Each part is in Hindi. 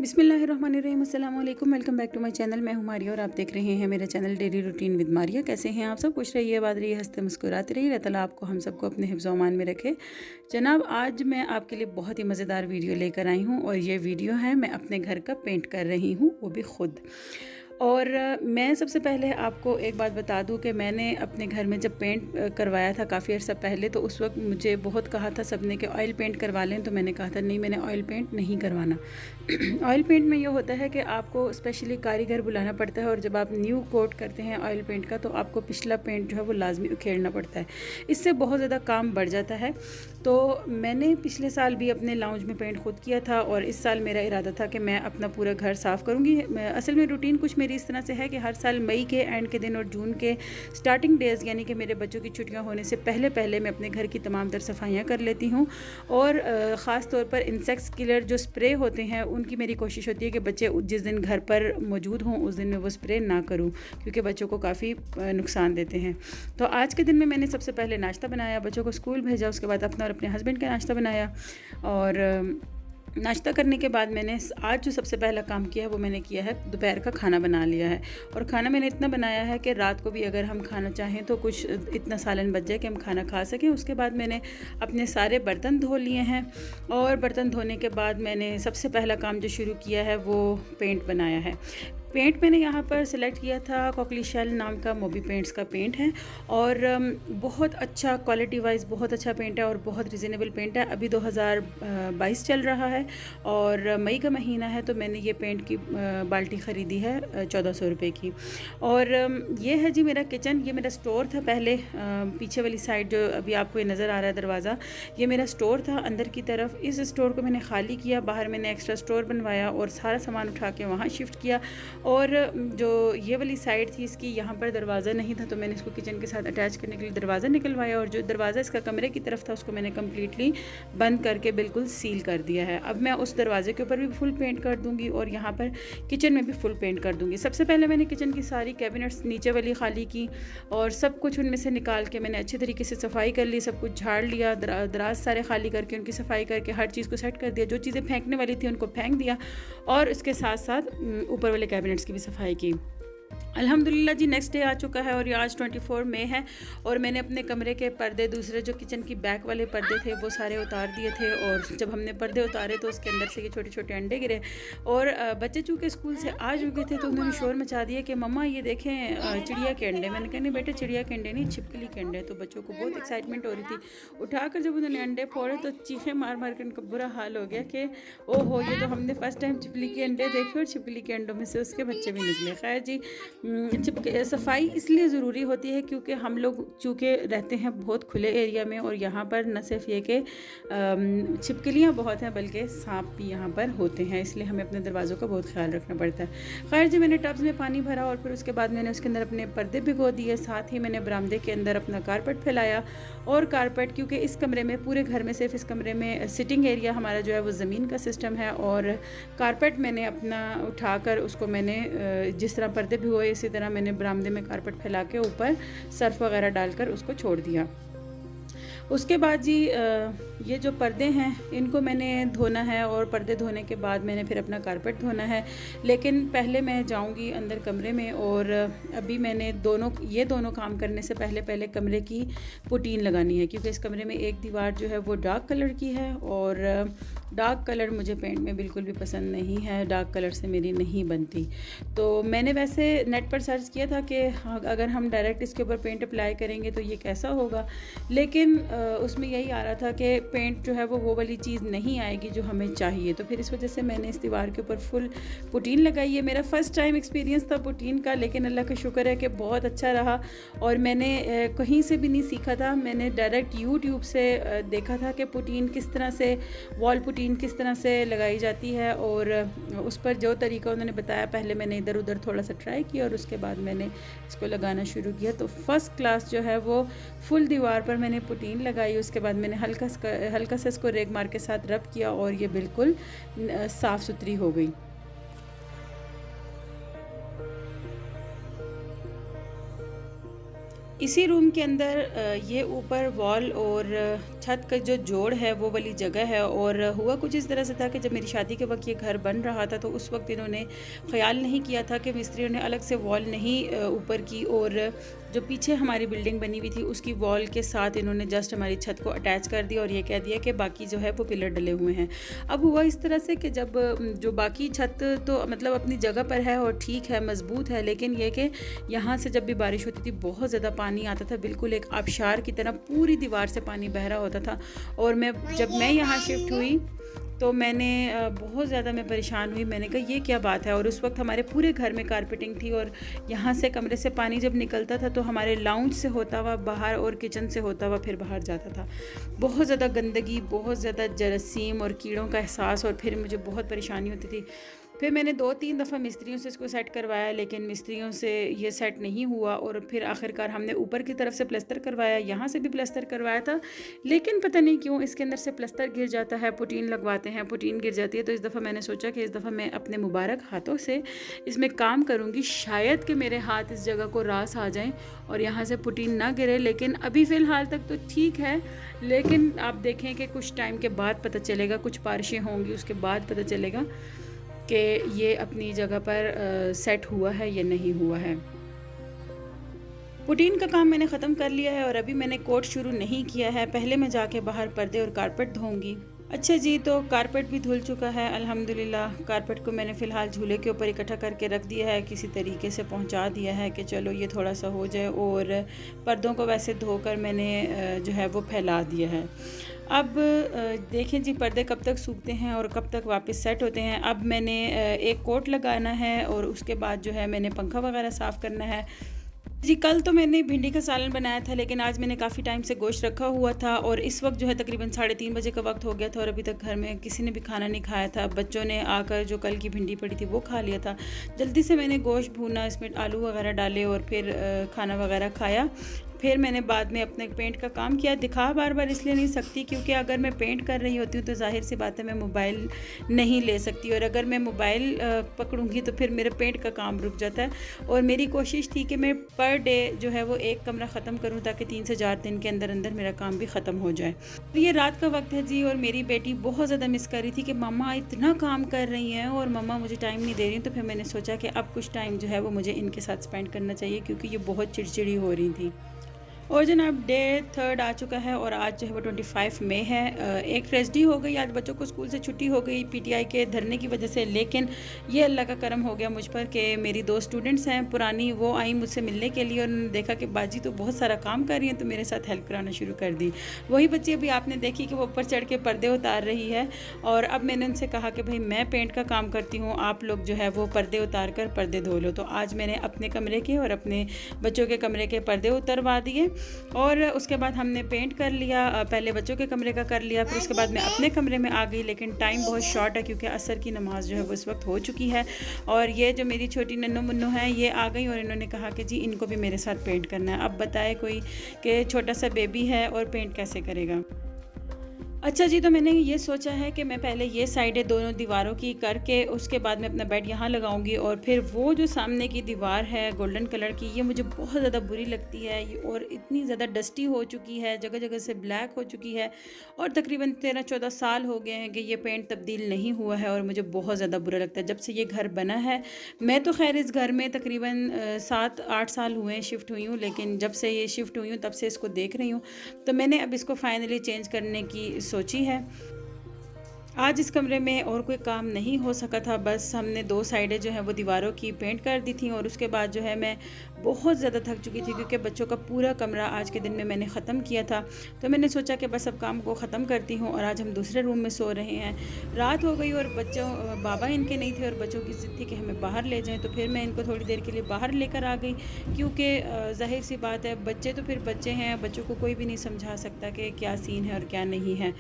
बिस्मिल्लाहिर्रहमानिर्रहीम, अस्सलाम वालेकुम। Welcome back to my channel. मैं हूं मारिया और आप देख रहे हैं मेरा channel daily routine with Maria. कैसे हैं आप सब? खुश रहिए, आबाद रहिए, हंसते मुस्कुराते रहिए। अल्लाह ताला आपको हम सबको अपने हिफ्ज़ व अमान में रखे। जनाब, आज मैं आपके लिए बहुत ही मज़ेदार वीडियो लेकर आई हूँ और ये वीडियो है मैं अपने घर का पेंट कर रही हूँ, वो भी ख़ुद। और मैं सबसे पहले आपको एक बात बता दूं कि मैंने अपने घर में जब पेंट करवाया था काफ़ी अर्सा पहले, तो उस वक्त मुझे बहुत कहा था सबने कि ऑयल पेंट करवा लें, तो मैंने कहा था नहीं, मैंने ऑयल पेंट नहीं करवाना। ऑयल पेंट में ये होता है कि आपको स्पेशली कारीगर बुलाना पड़ता है और जब आप न्यू कोट करते हैं ऑयल पेंट का तो आपको पिछला पेंट जो है वो लाजमी उखेड़ना पड़ता है। इससे बहुत ज़्यादा काम बढ़ जाता है। तो मैंने पिछले साल भी अपने लाउंज में पेंट खुद किया था और इस साल मेरा इरादा था कि मैं अपना पूरा घर साफ़ करूँगी। असल में रूटीन कुछ मेरी इस तरह से है कि हर साल मई के एंड के दिन और जून के स्टार्टिंग डेज़ यानी कि मेरे बच्चों की छुट्टियां होने से पहले पहले मैं अपने घर की तमाम तर सफाइयाँ कर लेती हूँ। और ख़ास तौर पर इंसेक्ट्स किलर जो स्प्रे होते हैं उनकी मेरी कोशिश होती है कि बच्चे जिस दिन घर पर मौजूद हों उस दिन मैं वो स्प्रे ना करूँ, क्योंकि बच्चों को काफ़ी नुकसान देते हैं। तो आज के दिन में मैंने सबसे पहले नाश्ता बनाया, बच्चों को स्कूल भेजा, उसके बाद अपना और अपने हस्बैंड का नाश्ता बनाया। और नाश्ता करने के बाद मैंने आज जो सबसे पहला काम किया है वो मैंने किया है दोपहर का खाना बना लिया है। और खाना मैंने इतना बनाया है कि रात को भी अगर हम खाना चाहें तो कुछ इतना सालन बच जाए कि हम खाना खा सकें। उसके बाद मैंने अपने सारे बर्तन धो लिए हैं और बर्तन धोने के बाद मैंने सबसे पहला काम जो शुरू किया है वो पेंट बनाया है। पेंट मैंने यहाँ पर सिलेक्ट किया था कॉकलीशेल नाम का, मोबी पेंट्स का पेंट है और बहुत अच्छा क्वालिटी वाइज बहुत अच्छा पेंट है और बहुत रिजनेबल पेंट है। अभी 2022 चल रहा है और मई का महीना है, तो मैंने ये पेंट की बाल्टी ख़रीदी है 1400 रुपये की। और ये है जी मेरा किचन। ये मेरा स्टोर था पहले, पीछे वाली साइड जो अभी आपको ये नज़र आ रहा है दरवाज़ा, ये मेरा स्टोर था अंदर की तरफ। इस स्टोर को मैंने खाली किया, बाहर मैंने एक्स्ट्रा स्टोर बनवाया और सारा सामान उठा के वहाँ शिफ्ट किया। और जो ये वाली साइड थी इसकी, यहाँ पर दरवाज़ा नहीं था, तो मैंने इसको किचन के साथ अटैच करने के लिए दरवाज़ा निकलवाया और जो दरवाज़ा इसका कमरे की तरफ था उसको मैंने कम्प्लीटली बंद करके बिल्कुल सील कर दिया है। अब मैं उस दरवाज़े के ऊपर भी फुल पेंट कर दूँगी और यहाँ पर किचन में भी फुल पेंट कर दूँगी। सबसे पहले मैंने किचन की सारी कैबिनेट्स नीचे वाली खाली की और सब कुछ उनमें से निकाल के मैंने अच्छे तरीके से सफाई कर ली, सब कुछ झाड़ लिया, दराज सारे खाली करके उनकी सफाई करके हर चीज़ को सेट कर दिया। जो चीज़ें फेंकने वाली थी उनको फेंक दिया और इसके साथ साथ ऊपर वाले कैबिनेट्स की भी सफाई की। अल्हम्दुलिल्लाह जी, नेक्स्ट डे आ चुका है और ये आज 24 मई है और मैंने अपने कमरे के पर्दे, दूसरे जो किचन की बैक वाले पर्दे थे वो सारे उतार दिए थे। और जब हमने पर्दे उतारे तो उसके अंदर से ये छोटे छोटे अंडे गिरे और बच्चे चूँकि स्कूल से आ चुके थे तो उन्होंने शोर मचा दिया कि मम्मा ये देखें चिड़िया के अंडे। मैंने कहा नहीं बेटे, चिड़िया के अंडे नहीं, छिपकली के अंडे। तो बच्चों को बहुत एक्साइटमेंट हो रही थी। उठाकर जब उन्होंने अंडे फोड़े तो चीखें मार मार कर उनका बुरा हाल हो गया कि ओहो, ये तो हमने फर्स्ट टाइम छिपकली के अंडे देखे और छिपकली के अंडों में से उसके बच्चे भी निकले। खैर जी, सफाई इसलिए ज़रूरी होती है क्योंकि हम लोग चूँकि रहते हैं बहुत खुले एरिया में और यहाँ पर न सिर्फ ये कि छिपकलियाँ बहुत हैं बल्कि सांप भी यहाँ पर होते हैं, इसलिए हमें अपने दरवाज़ों का बहुत ख्याल रखना पड़ता है। खैर जी, मैंने टब्स में पानी भरा और फिर उसके बाद मैंने उसके अंदर अपने पर्दे भिगो दिए। साथ ही मैंने बरामदे के अंदर अपना कारपेट फैलाया और कारपेट, क्योंकि इस कमरे में, पूरे घर में सिर्फ इस कमरे में सिटिंग एरिया हमारा जो है वो ज़मीन का सिस्टम है और कारपेट मैंने अपना उठाकर उसको मैंने जिस तरह पर्दे भिगोए इसी तरह मैंने बरामदे में कारपेट फैला के ऊपर सर्फ वगैरह डालकर उसको छोड़ दिया। उसके बाद जी ये जो पर्दे हैं इनको मैंने धोना है और पर्दे धोने के बाद मैंने फिर अपना कारपेट धोना है। लेकिन पहले मैं जाऊंगी अंदर कमरे में और अभी मैंने ये दोनों काम करने से पहले कमरे की पुटीन लगानी है, क्योंकि इस कमरे में एक दीवार जो है वो डार्क कलर की है और डार्क कलर मुझे पेंट में बिल्कुल भी पसंद नहीं है, डार्क कलर से मेरी नहीं बनती। तो मैंने वैसे नेट पर सर्च किया था कि अगर हम डायरेक्ट इसके ऊपर पेंट अप्लाई करेंगे तो ये कैसा होगा, लेकिन उसमें यही आ रहा था कि पेंट जो है वो वाली चीज़ नहीं आएगी जो हमें चाहिए। तो फिर इस वजह से मैंने इस दीवार के ऊपर फुल पुटीन लगाई है। मेरा फ़र्स्ट टाइम एक्सपीरियंस था पुटीन का, लेकिन अल्लाह का शुक्र है कि बहुत अच्छा रहा और मैंने कहीं से भी नहीं सीखा था। मैंने डायरेक्ट यूट्यूब से देखा था कि पुटीन किस तरह से, वॉल पुटीन किस तरह से लगाई जाती है और उस पर जो तरीका उन्होंने बताया पहले मैंने इधर उधर थोड़ा सा ट्राई किया और उसके बाद मैंने इसको लगाना शुरू किया। तो फर्स्ट क्लास जो है वो फुल दीवार पर मैंने पुटीन लगाई। उसके बाद मैंने हल्का सा इसको रेग मार के साथ रब किया और ये बिल्कुल साफ़ सुथरी हो गई। इसी रूम के अंदर ये ऊपर वॉल और छत का जो जोड़ है वो वाली जगह है। और हुआ कुछ इस तरह से था कि जब मेरी शादी के वक्त ये घर बन रहा था तो उस वक्त इन्होंने ख्याल नहीं किया था कि मिस्त्रियों ने अलग से वॉल नहीं ऊपर की, और जो पीछे हमारी बिल्डिंग बनी हुई थी उसकी वॉल के साथ इन्होंने जस्ट हमारी छत को अटैच कर दिया और ये कह दिया कि बाकी जो है वो पिलर डले हुए हैं। अब हुआ इस तरह से कि जब जो बाकी छत तो मतलब अपनी जगह पर है और ठीक है, मजबूत है, लेकिन ये कि यहाँ से जब भी बारिश होती थी बहुत ज़्यादा पानी आता था, बिल्कुल एक आबशार की तरह पूरी दीवार से पानी बह रहा होता था। और जब मैं यहाँ शिफ्ट हुई तो मैंने बहुत ज़्यादा मैं परेशान हुई। मैंने कहा ये क्या बात है। और उस वक्त हमारे पूरे घर में कारपेटिंग थी और यहाँ से कमरे से पानी जब निकलता था तो हमारे लाउंज से होता हुआ बाहर और किचन से होता हुआ फिर बाहर जाता था। बहुत ज़्यादा गंदगी, बहुत ज़्यादा जरासीम और कीड़ों का एहसास, और फिर मुझे बहुत परेशानी होती थी। फिर मैंने 2-3 दफ़ा मिस्त्रियों से इसको सेट करवाया, लेकिन मिस्त्रियों से ये सेट नहीं हुआ। और फिर आखिरकार हमने ऊपर की तरफ से प्लस्तर करवाया, यहाँ से भी प्लस्तर करवाया था, लेकिन पता नहीं क्यों इसके अंदर से प्लस्तर गिर जाता है। पुटीन लगवाते हैं, पुटीन गिर जाती है। तो इस दफ़ा मैंने सोचा कि इस दफ़ा मैं अपने मुबारक हाथों से इसमें काम करूँगी, शायद कि मेरे हाथ इस जगह को रास आ जाएँ और यहाँ से पुटीन ना गिरे। लेकिन अभी फ़िलहाल तक तो ठीक है, लेकिन आप देखें कि कुछ टाइम के बाद पता चलेगा, कुछ बारिशें होंगी उसके बाद पता चलेगा कि ये अपनी जगह पर सेट हुआ है या नहीं हुआ है। पुटीन का काम मैंने ख़त्म कर लिया है और अभी मैंने कोट शुरू नहीं किया है। पहले मैं जाके बाहर पर्दे और कारपेट धोऊंगी। अच्छा जी, तो कारपेट भी धुल चुका है अल्हम्दुलिल्लाह। कारपेट को मैंने फ़िलहाल झूले के ऊपर इकट्ठा करके रख दिया है, किसी तरीके से पहुंचा दिया है कि चलो ये थोड़ा सा हो जाए। और पर्दों को वैसे धोकर मैंने जो है वो फैला दिया है। अब देखें जी पर्दे कब तक सूखते हैं और कब तक वापस सेट होते हैं। अब मैंने एक कोट लगाना है और उसके बाद जो है मैंने पंखा वगैरह साफ़ करना है। जी कल तो मैंने भिंडी का सालन बनाया था, लेकिन आज मैंने काफ़ी टाइम से गोश्त रखा हुआ था और इस वक्त जो है तकरीबन 3:30 बजे का वक्त हो गया था और अभी तक घर में किसी ने भी खाना नहीं खाया था। बच्चों ने आकर जो कल की भिंडी पड़ी थी वो खा लिया था। जल्दी से मैंने गोश्त भूना, इसमें आलू वगैरह डाले और फिर खाना वगैरह खाया। फिर मैंने बाद में अपने पेंट का काम किया। दिखा बार बार इसलिए नहीं सकती क्योंकि अगर मैं पेंट कर रही होती हूँ तो जाहिर सी बात है मैं मोबाइल नहीं ले सकती, और अगर मैं मोबाइल पकड़ूंगी तो फिर मेरे पेंट का काम रुक जाता है। और मेरी कोशिश थी कि मैं पर डे जो है वो एक कमरा ख़त्म करूँ ताकि 3 से 4 दिन के अंदर अंदर मेरा काम भी ख़त्म हो जाए। तो ये रात का वक्त है जी और मेरी बेटी बहुत ज़्यादा मिस कर रही थी कि मम्मा इतना काम कर रही हैं और मम्मा मुझे टाइम नहीं दे रही। तो फिर मैंने सोचा कि अब कुछ टाइम जो है वो मुझे इनके साथ स्पेंड करना चाहिए क्योंकि ये बहुत चिड़चिड़ी हो रही थी। और जनाब डे 3 आ चुका है और आज जो है वो 25 मई है। एक ट्रेजडी हो गई, आज बच्चों को स्कूल से छुट्टी हो गई पीटीआई के धरने की वजह से, लेकिन ये अल्लाह का करम हो गया मुझ पर कि मेरी 2 स्टूडेंट्स हैं पुरानी, वो आई मुझसे मिलने के लिए और उन्होंने देखा कि बाजी तो बहुत सारा काम कर रही हैं तो मेरे साथ हेल्प कराना शुरू कर दी। वही बच्ची अभी आपने देखी कि वो ऊपर चढ़ के पर्दे उतार रही है और अब मैंने उनसे कहा कि भाई मैं पेंट का काम करती हूँ, आप लोग जो है वो पर्दे उतार कर पर्दे धो लो। तो आज मैंने अपने कमरे के और अपने बच्चों के कमरे के पर्दे उतरवा दिए और उसके बाद हमने पेंट कर लिया। पहले बच्चों के कमरे का कर लिया, फिर उसके बाद मैं अपने कमरे में आ गई। लेकिन टाइम बहुत शॉर्ट है क्योंकि असर की नमाज़ जो है वो इस वक्त हो चुकी है। और ये जो मेरी छोटी नन्नू मुन्नू हैं ये आ गई और इन्होंने कहा कि जी इनको भी मेरे साथ पेंट करना है। अब बताए कोई कि छोटा सा बेबी है और पेंट कैसे करेगा। अच्छा जी, तो मैंने ये सोचा है कि मैं पहले ये साइडें दोनों दीवारों की करके उसके बाद मैं अपना बेड यहाँ लगाऊंगी और फिर वो जो सामने की दीवार है गोल्डन कलर की, ये मुझे बहुत ज़्यादा बुरी लगती है और इतनी ज़्यादा डस्टी हो चुकी है, जगह जगह से ब्लैक हो चुकी है और तकरीबन 13-14 साल हो गए हैं कि ये पेंट तब्दील नहीं हुआ है और मुझे बहुत ज़्यादा बुरा लगता है। जब से ये घर बना है, मैं तो खैर इस घर में तकरीबन 7-8 साल हुए शिफ्ट हुई हूँ, लेकिन जब से ये शिफ्ट हुई हूँ तब से इसको देख रही हूँ। तो मैंने अब इसको फाइनली चेंज करने की सोची है। आज इस कमरे में और कोई काम नहीं हो सका था, बस हमने 2 साइडें जो हैं वो दीवारों की पेंट कर दी थी और उसके बाद जो है मैं बहुत ज़्यादा थक चुकी थी क्योंकि बच्चों का पूरा कमरा आज के दिन में मैंने ख़त्म किया था। तो मैंने सोचा कि बस अब काम को ख़त्म करती हूँ और आज हम दूसरे रूम में सो रहे हैं। रात हो गई और बाबा इनके नहीं थे और बच्चों की ज़िद थी कि हमें बाहर ले जाएँ, तो फिर मैं इनको थोड़ी देर के लिए बाहर लेकर आ गई क्योंकि ज़ाहिर सी बात है बच्चे तो फिर बच्चे हैं, बच्चों को कोई भी नहीं समझा सकता कि क्या सीन है और क्या नहीं है।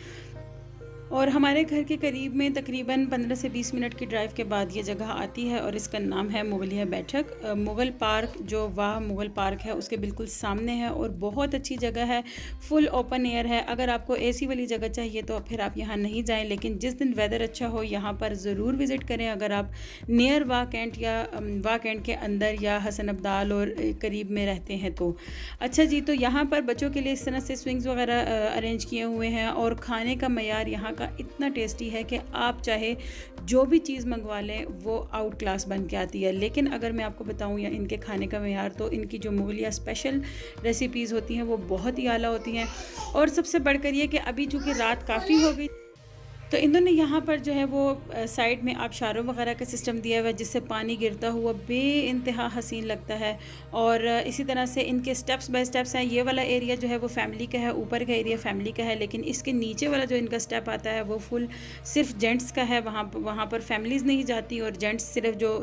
और हमारे घर के करीब में तकरीबन 15 से 20 मिनट की ड्राइव के बाद ये जगह आती है और इसका नाम है मुगलिया बैठक। मुग़ल पार्क जो वाह मुग़ल पार्क है उसके बिल्कुल सामने है और बहुत अच्छी जगह है, फुल ओपन एयर है। अगर आपको एसी वाली जगह चाहिए तो फिर आप यहाँ नहीं जाएं, लेकिन जिस दिन वेदर अच्छा हो यहाँ पर ज़रूर विज़िट करें अगर आप नियर वाह कैंट या वाह कैंट के अंदर या हसन अब्दाल और करीब में रहते हैं तो। अच्छा जी, तो यहाँ पर बच्चों के लिए इस तरह से स्विंग्स वगैरह अरेंज किए हुए हैं और खाने का मयार यहाँ का इतना टेस्टी है कि आप चाहे जो भी चीज़ मंगवा लें वो आउट क्लास बन के आती है। लेकिन अगर मैं आपको बताऊँ या इनके खाने का मयार, तो इनकी जो मुगलिया स्पेशल रेसिपीज़ होती हैं वो बहुत ही आला होती हैं। और सबसे बढ़कर ये कि अभी चूँकि रात काफ़ी हो गई तो इन्होंने यहाँ पर जो है वो साइड में आबशारों वगैरह का सिस्टम दिया हुआ है जिससे पानी गिरता हुआ बेइंतहा हसीन लगता है। और इसी तरह से इनके स्टेप्स बाय स्टेप्स हैं। ये वाला एरिया जो है वो फैमिली का है, ऊपर का एरिया फैमिली का है, लेकिन इसके नीचे वाला जो इनका स्टेप आता है वो फुल सिर्फ जेंट्स का है। वहाँ पर फैमिलीज़ नहीं जाती और जेंट्स सिर्फ जो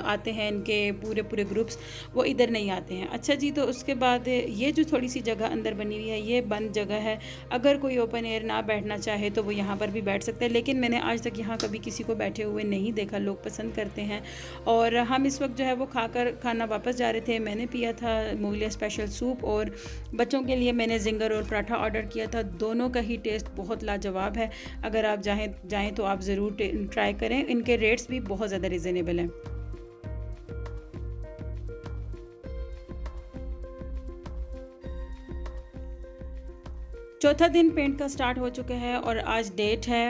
आते हैं इनके पूरे पूरे ग्रुप्स वो इधर नहीं आते हैं। अच्छा जी, तो उसके बाद ये जो थोड़ी सी जगह अंदर बनी हुई है ये बंद जगह है। अगर कोई ओपन एयर ना बैठना चाहे तो वो यहाँ पर भी बैठ सकते हैं, लेकिन मैंने आज तक यहाँ कभी किसी को बैठे हुए नहीं देखा। लोग पसंद करते हैं। और हम इस वक्त जो है वो खाना वापस जा रहे थे। मैंने पिया था मुगलिया स्पेशल सूप और बच्चों के लिए मैंने जिंगर और पराठा ऑर्डर किया था। दोनों का ही टेस्ट बहुत लाजवाब है। अगर आप जाएँ तो आप ज़रूर ट्राई करें। इनके रेट्स भी बहुत ज़्यादा रिजनेबल हैं। चौथा दिन पेंट का स्टार्ट हो चुका है और आज डेट है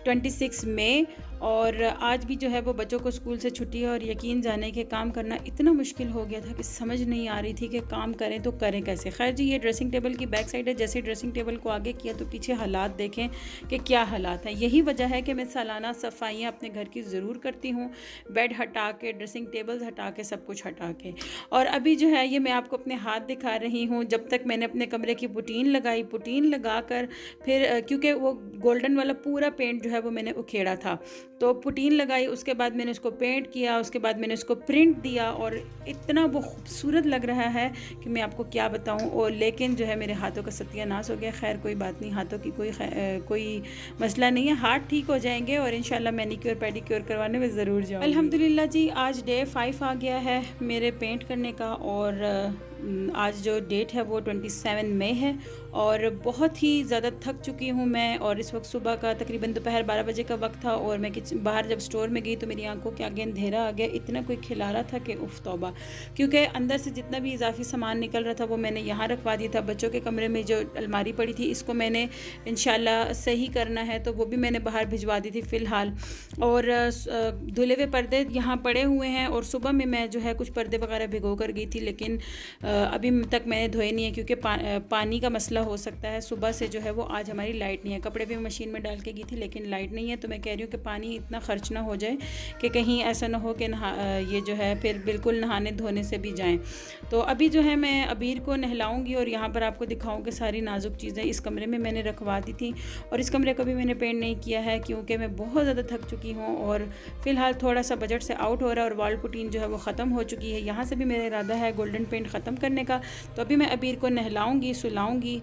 26 मई और आज भी जो है वो बच्चों को स्कूल से छुट्टी है। और यकीन जाने कि काम करना इतना मुश्किल हो गया था कि समझ नहीं आ रही थी कि काम करें तो करें कैसे। खैर जी, ये ड्रेसिंग टेबल की बैक साइड है। जैसे ड्रेसिंग टेबल को आगे किया तो पीछे हालात देखें कि क्या हालात हैं। यही वजह है कि मैं सालाना सफाइयाँ अपने घर की ज़रूर करती हूँ, बेड हटा के, ड्रेसिंग टेबल्स हटा के, सब कुछ हटा के। और अभी जो है ये मैं आपको अपने हाथ दिखा रही हूँ। जब तक मैंने अपने कमरे की पुटीन लगाई, पुटीन लगा कर फिर क्योंकि वो गोल्डन वाला पूरा पेंट जो है वो मैंने उखेड़ा था, तो पुटीन लगाई, उसके बाद मैंने उसको पेंट किया, उसके बाद मैंने उसको प्रिंट दिया और इतना वो खूबसूरत लग रहा है कि मैं आपको क्या बताऊं। और लेकिन जो है मेरे हाथों का सत्यानाश हो गया। खैर कोई बात नहीं, हाथों की कोई मसला नहीं है, हाथ ठीक हो जाएंगे और इंशाल्लाह मैनीक्योर पेडिक्योर करवाने में ज़रूर जाऊँगी। अल्हम्दुलिल्लाह जी, आज डे 5 आ गया है मेरे पेंट करने का और आज जो डेट है वो 27 मई है और बहुत ही ज़्यादा थक चुकी हूँ मैं। और इस वक्त सुबह का तकरीबन दोपहर 12 बजे का वक्त था और मैं बाहर जब स्टोर में गई तो मेरी आंखों के आगे अंधेरा आ गया। इतना कोई खिला रहा था कि उफ तौबा, क्योंकि अंदर से जितना भी इजाफी सामान निकल रहा था वो मैंने यहाँ रखवा दिया था। बच्चों के कमरे में जो अलमारी पड़ी थी इसको मैंने इंशाल्लाह सही करना है तो वो भी मैंने बाहर भिजवा दी थी फ़िलहाल। और धुले हुए पर्दे यहाँ पड़े हुए हैं और सुबह में मैं जो है कुछ पर्दे वगैरह भिगो कर गई थी, लेकिन अभी तक मैंने धोए नहीं है क्योंकि पानी का मसला हो सकता है। सुबह से जो है वो आज हमारी लाइट नहीं है। कपड़े भी मशीन में डाल के गई थी लेकिन लाइट नहीं है, तो मैं कह रही हूँ कि पानी इतना खर्च ना हो जाए कि कहीं ऐसा ना हो कि ये जो है फिर बिल्कुल नहाने धोने से भी जाएं। तो अभी जो है मैं अबीर को नहलाऊंगी और यहाँ पर आपको दिखाऊँ कि सारी नाजुक चीज़ें इस कमरे में मैंने रखवा दी थी। और इस कमरे को भी मैंने पेंट नहीं किया है क्योंकि मैं बहुत ज़्यादा थक चुकी हूँ और फ़िलहाल थोड़ा सा बजट से आउट हो रहा है और वॉल पुटीन जो है वो ख़त्म हो चुकी है। यहाँ से भी मेरा इरादा है गोल्डन पेंट ख़त्म करने का। तो अभी मैं अबीर को नहलाऊंगी, सुलाऊंगी।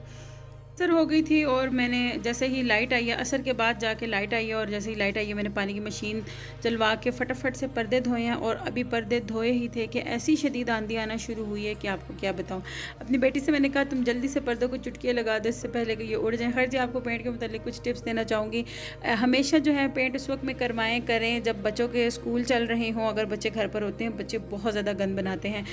असर हो गई थी और मैंने जैसे ही लाइट आई है, असर के बाद जाके लाइट आई है और जैसे ही लाइट आई है मैंने पानी की मशीन चलवा के फटाफट से पर्दे धोए हैं। और अभी पर्दे धोए ही थे कि ऐसी शदीद आंधी आना शुरू हुई है कि आपको क्या बताऊं। अपनी बेटी से मैंने कहा तुम जल्दी से पर्दों को चुटकियाँ लगा दो इससे पहले कि ये उड़ जाएँ। खैर जी, आपको पेंट के मुतालिक कुछ टिप्स देना चाहूँगी। हमेशा जो है पेंट उस वक्त में करें जब बच्चों के स्कूल चल रहे हों। अगर बच्चे घर पर होते हैं, बच्चे बहुत ज़्यादा गंद बनाते हैं।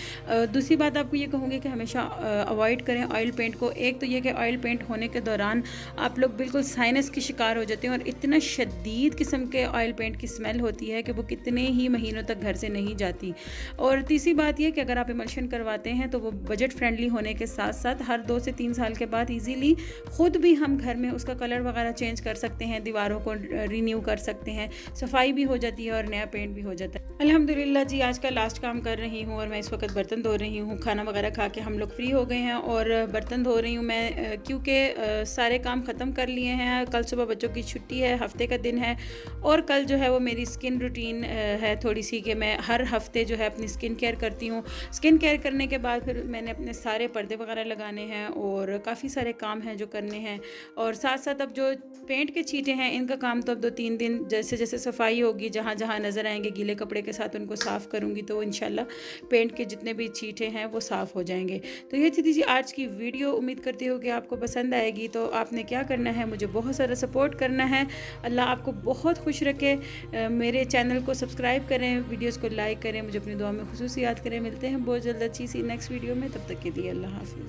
दूसरी बात आपको ये कहूँगी कि हमेशा अवॉइड करें ऑयल पेंट को। एक तो ये कि ऑयल पेंट होने के दौरान आप लोग बिल्कुल साइनस की शिकार हो जाते हैं और इतना शदीद किस्म के ऑयल पेंट की स्मेल होती है कि वो कितने ही महीनों तक घर से नहीं जाती। और तीसरी बात ये कि अगर आप इमल्शन करवाते हैं तो वो बजट फ्रेंडली होने के साथ साथ हर 2 से 3 साल के बाद इजीली खुद भी हम घर में उसका कलर वगैरह चेंज कर सकते हैं, दीवारों को रिन्यू कर सकते हैं, सफाई भी हो जाती है और नया पेंट भी हो जाता है। अल्हम्दुलिल्लाह जी, आज का लास्ट काम कर रही हूँ और मैं इस वक्त बर्तन धो रही हूँ। खाना वगैरह खा के हम लोग फ्री हो गए हैं और बर्तन धो रही हूँ मैं क्योंकि सारे काम ख़त्म कर लिए हैं। कल सुबह बच्चों की छुट्टी है, हफ्ते का दिन है। और कल जो है वो मेरी स्किन रूटीन है थोड़ी सी, कि मैं हर हफ्ते जो है अपनी स्किन केयर करती हूँ। स्किन केयर करने के बाद फिर मैंने अपने सारे पर्दे वगैरह लगाने हैं और काफ़ी सारे काम हैं जो करने हैं। और साथ साथ अब जो पेंट के छींटे हैं इनका काम तो अब 2-3 दिन जैसे जैसे सफाई होगी, जहाँ जहाँ नज़र आएंगे गीले कपड़े के साथ उनको साफ़ करूँगी, तो इंशाल्लाह पेंट के जितने भी छींटे हैं वो साफ़ हो जाएंगे। तो ये थी जी आज की वीडियो। उम्मीद करती हूँ कि आपको पसंद आएगी। तो आपने क्या करना है, मुझे बहुत सारा सपोर्ट करना है। अल्लाह आपको बहुत खुश रखे। मेरे चैनल को सब्सक्राइब करें, वीडियोज़ को लाइक करें, मुझे अपनी दुआ में खुसूसी याद करें। मिलते हैं बहुत जल्द अच्छी सी नेक्स्ट वीडियो में। तब तक के लिए अल्लाह हाफ़िज़।